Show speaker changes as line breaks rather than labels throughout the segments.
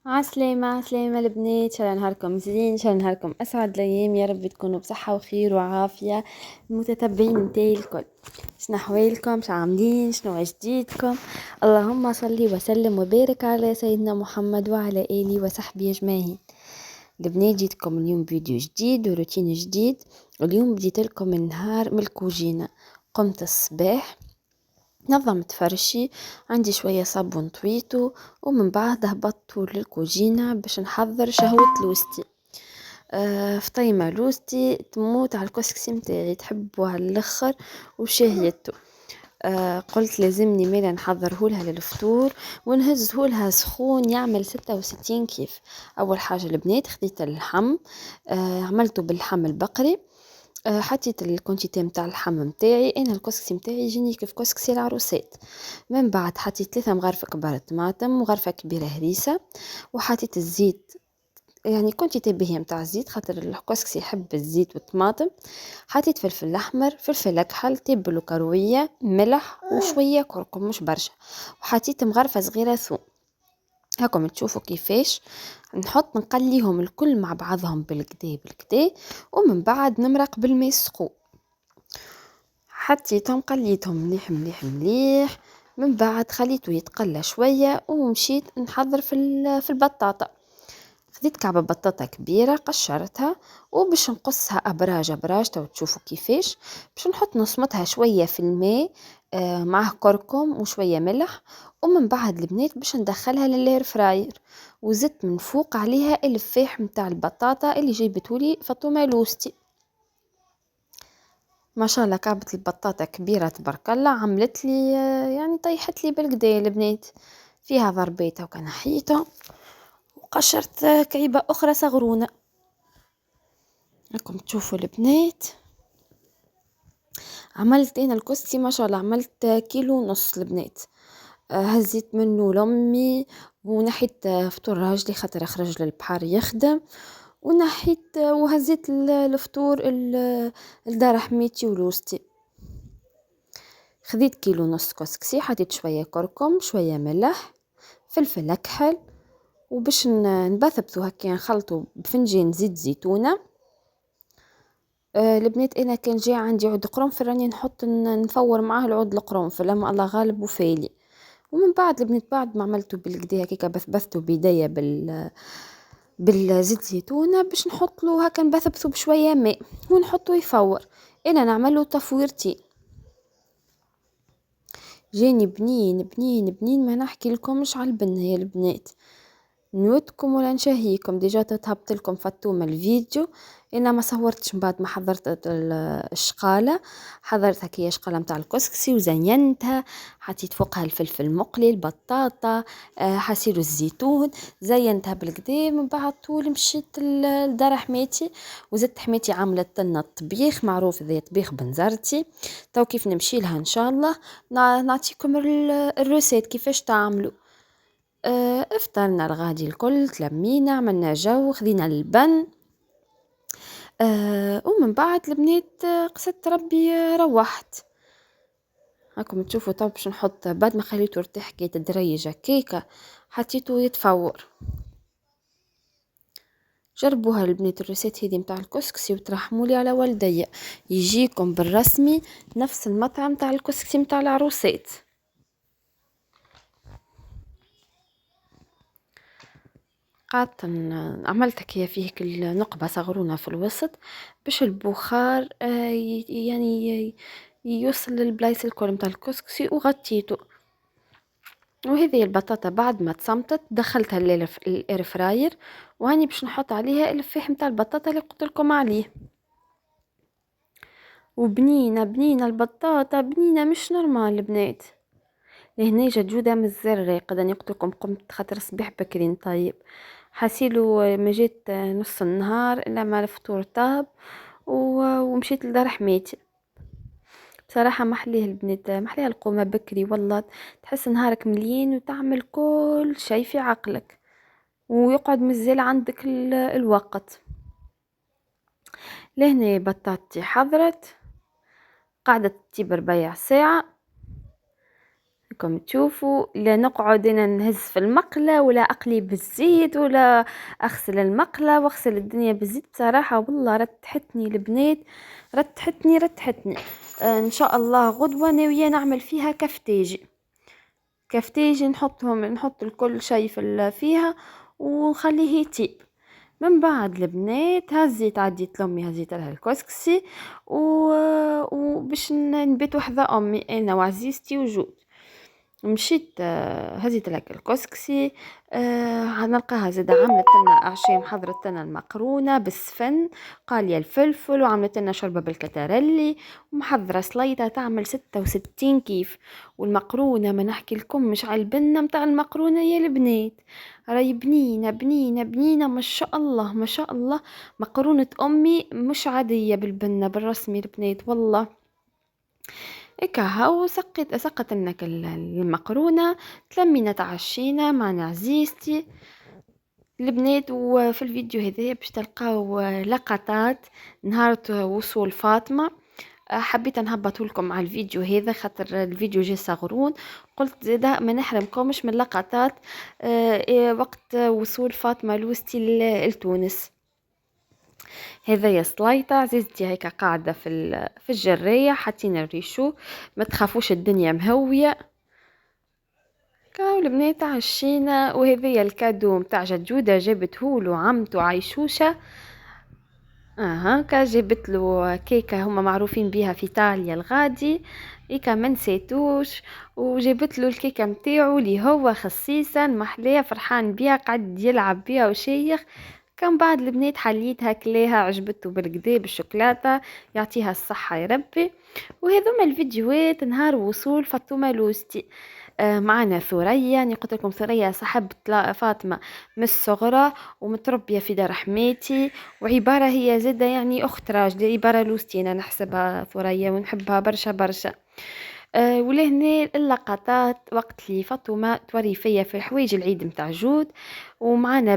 عسلامة عسلامة البنات، شاء نهاركم زين، شاء نهاركم أسعد الأيام، يا رب تكونوا بصحة وخير وعافية. المتتبعين متاعي الكل، شنو أحوالكم؟ شو عاملين؟ شنو جديدكم؟ اللهم صل وسلم وبارك على سيدنا محمد وعلى آله وصحبه أجمعين. البنات جيتكم اليوم فيديو جديد وروتين جديد. اليوم بديت لكم النهار من الكوجينة. قمت الصباح، نظمت فرشي، عندي شوية صابون طويته، ومن بعد هبطت للكوجينة باش نحضر شهوة لوستي. فطيمة لوستي تموت على الكسكسي متاعي، تحبوا على الاخر وشهيته. قلت لازمني ميلا نحضرهولها للفطور ونهزهولها سخون يعمل 66 كيف. اول حاجة البنات خديت اللحم، عملته باللحم البقري. حطيت الكونتيتي متاع اللحم متاعي، انا الكسكسي متاعي يجيني كيف كسكسي العروسات. من بعد حطيت 3 مغارف كبار طماطم وغرفة كبيرة هريسة، وحطيت الزيت، يعني كونتيتي باهية متاع الزيت خاطر الكسكسي يحب الزيت والطماطم. حطيت فلفل احمر، فلفل اكحل، تبل وكروية، ملح وشوية كركم مش برشا، وحطيت مغرفة صغيرة ثوم. هاكم تشوفوا كيفاش نحط نقليهم الكل مع بعضهم بالكدا بالكدا، ومن بعد نمرق بالماء السخون. حطيتهم قليتهم مليح مليح مليح. من بعد خليته يتقلى شوية ومشيت نحضر في البطاطا. خديت كعبة بطاطا كبيرة قشرتها، وباش نقصها أبراج أبراج تو تشوفوا كيفاش. باش نحط نصمتها شوية في الماء، معه كركم وشوية ملح. ومن بعد البنات باش ندخلها للاير فراير، وزدت من فوق عليها الفاح متاع البطاطا اللي جايبتولي فاطمة لوستي. ما شاء الله كعبة البطاطا كبيرة تبارك الله، عملت لي يعني طيحت لي بالكدا البنات. فيها ضربيتها وكان حيتها، وقشرت كعيبة أخرى صغرونة. راكم تشوفوا البنات، عملت انا الكسكسي ما شاء الله عملت كيلو ونص البنات. هزيت منه لامي، ونحيت فطور راجلي خاطر خرج للبحر يخدم، ونحيت وهزيت الفطور لدار حميتي ولوستي. خذيت كيلو ونص كسكسي، حطيت شوية كركم شوية ملح فلفل اكحل، وباش نبثبثو هكا نخلطو بفنجان زيت زيتونة. البنات انا كان جاي عندي عود قرنفل راني نحط نفور معاه العود القرنفل، اما الله غالب وفالي. ومن بعد البنات بعد ما عملته بالكدا هكاك بثبثته بيديا بالزيت زيتونة، باش نحط له هكا نبثبثه بشوية ماء ونحطه يفور. انا نعمله تفويرتي، جاني بنين بنين بنين ما نحكي لكمش على البنة يا البنات. نودكم ولا نشهيكم ديجا تهبط لكم فاتومة الفيديو. انا ما صورتش من بعد ما حضرت الشقالة. حضرت هكي شقالة متاع الكسكسي وزينتها، حطيت فوقها الفلفل المقلي البطاطا، حسيلو الزيتون، زينتها بالكدا. من بعد طول مشيت لدار حماتي، وزدت حماتي عملت لنا الطبيخ معروف ذي طبيخ بنزرتي. تو كيف نمشي لها ان شاء الله نعطيكم الروسيت كيفاش تعملوا. افطرنا الغادي الكل، تلمينا عملنا جو، خذينا البن. ومن بعد البنات قصدت ربي روحت. هاكم تشوفوا تو باش نحط بعد ما خليته يرتاح كي تدريج هكاكا حطيته يتفور. جربوها البنات الريسيت هذي متاع الكسكسي وترحمولي على والدي، يجيكم بالرسمي نفس المطعم تاع الكسكسي متاع العروسات. قعدت عملت هكايا فيه كل نقبة صغرونة في الوسط، باش البخار يعني يوصل للبلايص الكل متاع الكسكسي، وغطيته. وهذه البطاطا بعد ما تصمتت دخلتها الاير فراير، وهاني باش نحط عليها الفاح متاع البطاطا اللي قلت لكم عليه. وبنينه بنينه البطاطا بنينه مش نورمال البنات. لهنا جات جودة من الزر قد اني قلت لكم قمت خاطر الصباح بكري. طيب حسيلو ما جيت نص النهار الا ما الفطور طاب، ومشيت لدار حماتي. بصراحة محليه البنات، محليه القومة بكري والله. تحس نهارك مليان وتعمل كل شي في عقلك، ويقعد مازال عندك الوقت. لهنا بطاطتي حضرت، قعدت تطيب ربيع ساعة. كم تشوفوا لا نقعد هنا نهز في المقلة ولا أقلي بالزيت ولا أغسل المقلة وأغسل الدنيا بالزيت. بصراحة والله رتحتني البنات، رتحتني. إن شاء الله غدوة ناوية نعمل فيها كفتاجي نحط الكل شي فيها ونخليه يطيب. من بعد البنات عديت لأمي، هزيت لها الكسكسي وباش نبيت وحدة أمي أنا وعزيزتي وجود. مشيت هزيت لك الكسكسي. نلقاها زاده عملت لنا عشاء، محضرت لنا المقرونه بالسفن قاليه الفلفل، وعملت لنا شوربه بالكتاريلي، ومحضره سليطه تعمل 66 كيف. والمقرونه ما نحكي لكم مش على البنه متاع المقرونه يا البنات، راهي بنينه ما شاء الله ما شاء الله. مقرونه امي مش عاديه بالبنه بالرسمي البنات والله. هكا سقط لنا المقرونه، تلمينا تعشينا مع عزيزتي البنات. وفي الفيديو هذايا باش تلقاو لقطات نهار وصول فاطمه. حبيت نهبطه لكم على الفيديو هذا خاطر الفيديو جه صغرون، قلت زادا ما نحرمكمش من لقطات وقت وصول فاطمه لوستي لتونس. هذايا سلايطة عزيزتي هيك قاعدة في الجرية، حاطين الريشو، ما تخافوش الدنيا مهوية. كاو البنات عشينا. وهذايا الكادو متاع جدودة جابته عمته عيشوشة. هكا جابت له كيكة هما معروفين بيها في ايطاليا الغادي، إيكا ما نسيتوش. وجابت له الكيكة متاعو اللي هو خصيصا محلاه فرحان بيها، قعد يلعب بيها وشيخ. كان بعد البنات حليتها كليها عجبته بالكدا بالشوكولاتة، يعطيها الصحة يا ربي. وهذوما الفيديوهات نهار وصول فاطمة لوستي. معنا ثريا، يعني قلت لكم ثريا صاحبة فاطمة من الصغرى ومتربية في دار حماتي، وعبارة هي زادة يعني أخت راجلي، عبارة لوستي أنا نحسبها ثريا ونحبها برشا. ولهنا اللقطات وقت لي فاطمة توري فيا في حوايج العيد متاع جود. ومعنا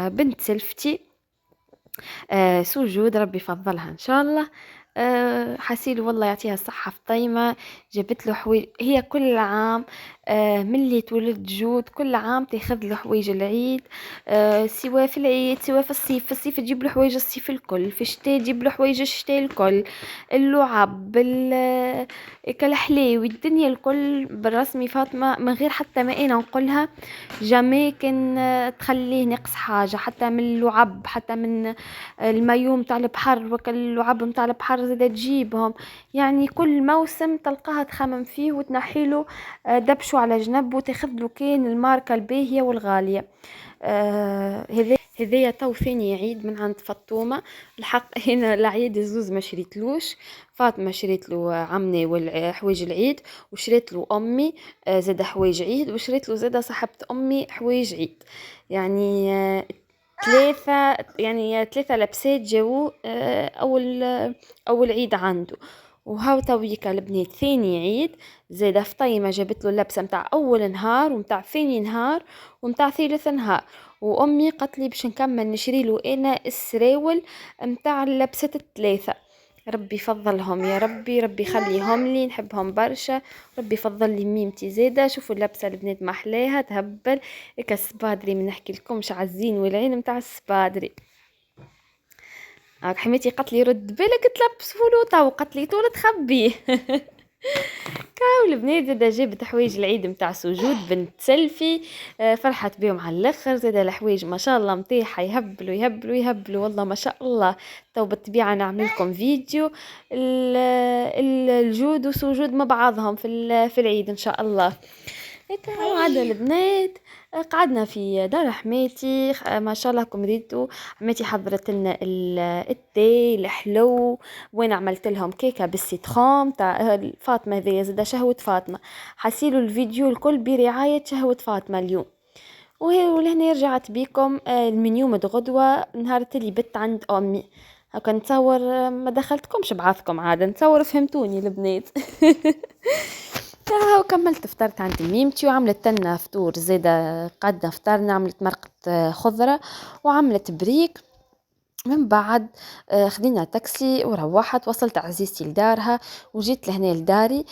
بنت سلفتي سجود ربي يفضلها ان شاء الله. حسيل والله يعطيها الصحة في طيمة، جابت له حوايج هي كل عام. من اللي تولد جود كل عام تاخذ له حوايج العيد. سواء في العيد سواء في الصيف، في الصيف تجيب له حوايج الصيف الكل، في الشتاء تجيب له حوايج الشتاء الكل، اللعب كالحلاوي الدنيا الكل بالرسمي. فاطمة من غير حتى ما انا نقولها جامي كان تخليه نقص حاجة، حتى من اللعب، حتى من المايو متاع البحر وكاللعب متاع البحر زاده تجيبهم. يعني كل موسم تلقاها تخمم فيه وتنحيله دبشو على جنب وتاخذ له كان الماركة الباهية والغالية. هذايا تو ثاني عيد من عند فاطمة. الحق هنا العيد الزوز ما شريتلوش، فاطمة شريت له عمي والحوايج العيد، وشريت له أمي زاد حوايج عيد، وشريت له زاد صاحبة أمي حوايج عيد. يعني ثلاثة لبسات جاو أول عيد عنده. وهاو تويكا البنات ثاني عيد زاده فطيمة جابت له اللبسة متاع أول نهار ومتاع ثاني نهار ومتاع ثالث نهار. وأمي قالت لي باش نكمل نشري له أنا السراول متاع اللبسات الثلاثة. ربي يفضلهم يا ربي يخليهم لي، نحبهم برشا. ربي يفضل لي ميمتي زاده. شوفوا اللبسه البنات محلاها تهبل هيك السبادري، من نحكي لكمش عزين والعين متاع السبادري. حماتي قالت لي رد بالك تلبسوا له تو، قالت لي طول تخبيه. والبنات زاده جابت حوايج العيد متاع سجود بنت سلفي. فرحت بهم على الاخر. زاده الحوايج ما شاء الله متاعها يهبلوا والله ما شاء الله. تو بالطبيعه نعمل لكم فيديو الجود وسجود مع بعضهم في العيد ان شاء الله. هيك عاد البنات قعدنا في دار حماتي. ما شاء الله كم ريتوا حماتي حضرت لنا التي الحلو، وين عملت لهم كيكه بالسيترون تاع فاطمه. ذي زاد شهوه فاطمه، حسيلوا الفيديو الكل برعايه شهوه فاطمه اليوم. ولهنا رجعت بيكم المنيو مد غدوه نهار اللي بت عند امي. هكا نتصور ما دخلتكمش بعضكم عاده نتصور فهمتوني البنات. وكملت فطرت عند ميمتي وعملت لنا فطور زاده. قعدنا فطرنا، عملت مرقة خضرة وعملت بريك. من بعد خدينا تاكسي وروّحت، وصلت عزيزتي لدارها وجيت لهنا لداري.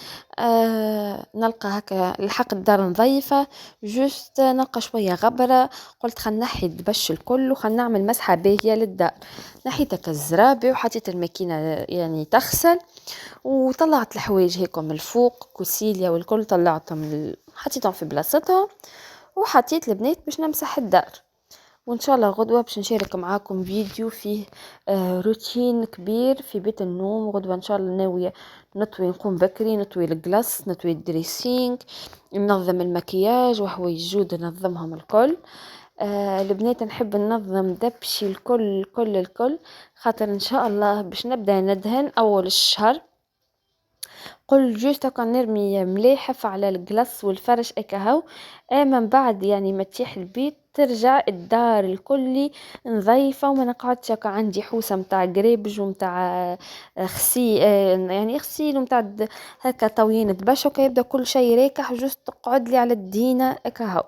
نلقى هكا لحقت الدار نظيفة just نلقى شوية غبرة، قُلت خل نحي الدبش الكل وخل نعمل مسحة باهية للدار، نحيت هكا الزرابي وحطيت الماكينة يعني تغسل، وطلّعت الحوايج هيكا من الفوق كوسيليا والكل طلّعتهم حطيتهم في بلاصتهم، وحطيت البنات باش نمسح الدار. وإن شاء الله غدوة باش نشارك معاكم فيديو فيه روتين كبير في بيت النوم. غدوة إن شاء الله ناوية نطوي، نقوم بكري نطوي الجلاس، نطوي الدريسينج، ننظم المكياج وحوايج جود ننظمهم الكل. البنات نحب ننظم دبشي الكل خاطر إن شاء الله باش نبدأ ندهن أول الشهر. قل جوست هكا نرمي ملاحف على الجلس والفرش هكا من بعد يعني ما تيح البيت ترجع الدار الكلي نظيفة وما نقعدش هكا عندي حوسة متاع قريبج ومتاع غسيل، يعني غسيل ومتاع هكا طوينة باش هكا يبدا كل شيء راكح جوست تقعد لي على الدينة هكا.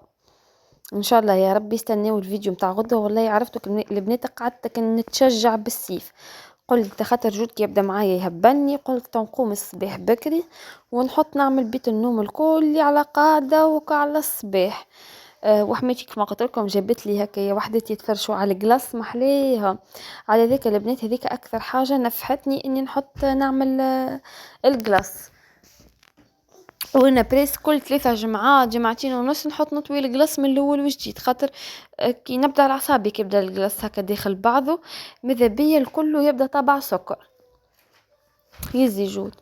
ان شاء الله يا ربي استناو الفيديو متاع غدوة. والله عرفتك البنات قعدت نتشجع بالسيف، قلت خاطر جودك يبدا معايا يهبني، قلت تنقوم الصباح بكري ونحط نعمل بيت النوم الكل على قاعدة وكعلى الصباح. وحماتي كما قلت لكم جابت لي هكايا وحدتي يتفرشوا على الجلاس محليها. على ذيك البنات هذيك اكثر حاجة نفحتني اني نحط نعمل الجلاس. وانا بريس كل 3 جمعات جمعتين ونص نحط نطوي الجلاس من الاول وجديد، خاطر كي نبدا على اعصابي كي يبدا الجلاس هكا داخل بعضه ماذا بيا الكل يبدا طابع سكر يزي جود.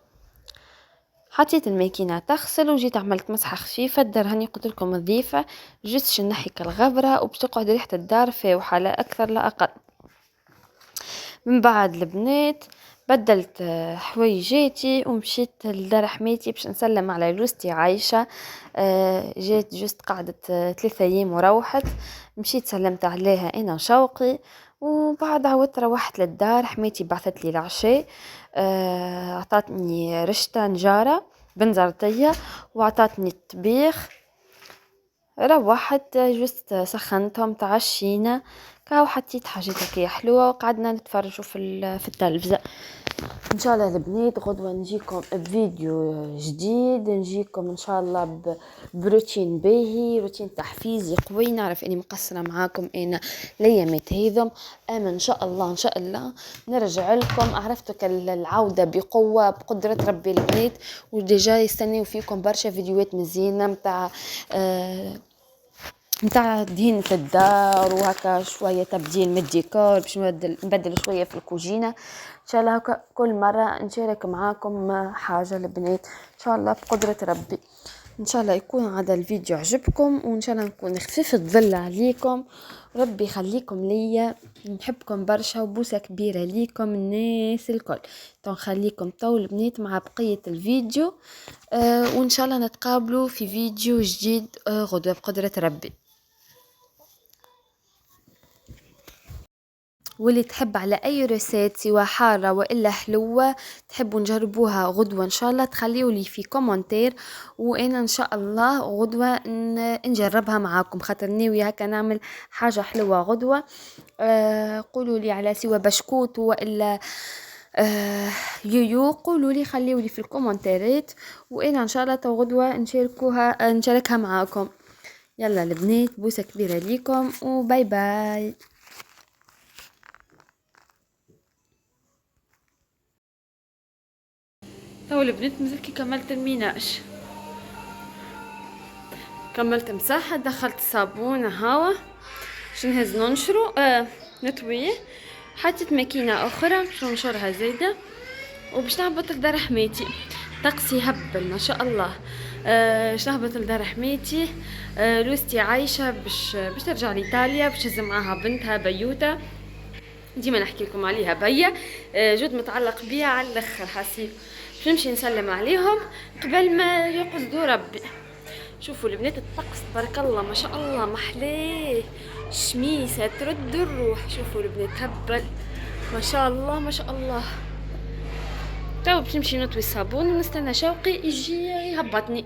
حطيت الماكينه تغسل وجيت عملت مسحه خفيفه. الدار هاني قلت لكم نظيفه جست نحي كالغبره وباش تقعد ريحه الدار فاوحه لا اكثر لا اقل. من بعد البنات بدلت حويجاتي ومشيت لدار حماتي باش نسلم على لوستي عايشة. جات جست قعدت 3 أيام وروحت، مشيت سلمت عليها انا وشوقي. وبعد عودت روحت للدار، حماتي بعثت لي العشاء، عطاتني رشتة نجارة بنزرتية وعطاتني الطبيخ. روحت جست سخنتهم تعشينا كاو حطيت حاجات هكايا حلوه وقعدنا نتفرجوا في التلفزه. ان شاء الله البنات غدوه نجيكم بفيديو جديد، نجيكم ان شاء الله بروتين باهي، روتين تحفيزي قوي. نعرف اني مقصره معاكم انا الايامات هذم، اما ان شاء الله ان شاء الله نرجع لكم. عرفتك العوده بقوه بقدره ربي البنات، وديجا يستنيو فيكم برشا فيديوهات مزيانه متاع دهين في الدار وهكا شوية تبديل من الديكور باش نبدل شوية في الكوجينة. ان شاء الله هكا كل مرة نشارك معاكم حاجة البنات ان شاء الله بقدرة ربي. ان شاء الله يكون هذا الفيديو عجبكم، وان شاء الله نكون خفيف الظل عليكم. ربي يخليكم ليا، نحبكم برشا وبوسة كبيرة ليكم الناس الكل. نخليكم طول البنات مع بقية الفيديو. وان شاء الله نتقابلوا في فيديو جديد غدوة بقدرة ربي. واللي تحب على اي ريسيت سواء حارة والا حلوة تحبوا نجربوها غدوة ان شاء الله تخليوا لي في كومنتير، وانا ان شاء الله غدوة نجربها معاكم خاطر ناوي هكا نعمل حاجة حلوة غدوة. قولوا لي على سوا بشكوت والا يويو، قولوا لي خليوا لي في الكومنتيرات، وانا ان شاء الله غدوة نشاركها معاكم. يلا البنات بوسة كبيرة ليكم وباي باي. تو البنات مازلت كي كملت الميناج، كملت مساحة، دخلت صابون هوا باش نهز ننشرو نطويه. حطيت ماكينة اخرى باش ننشرها زايدة وباش نهبط لدار حماتي. طقسي هبل ما شاء الله. باش نهبط لدار حماتي. لوستي عايشة باش ترجع لإيطاليا، باش تهز معاها بنتها بيوتة ديما نحكي لكم عليها بيا. جود متعلق بيها على الاخر حسيب. باش نمشي نسلم عليهم قبل ما يقصدوا ربي. شوفوا البنات الطقس تبارك الله ما شاء الله محلاه، شميسة ترد الروح. شوفوا البنات هبل ما شاء الله ما شاء الله. تو باش نمشي نطوي الصابون ونستنى شوقي يجي يهبطني.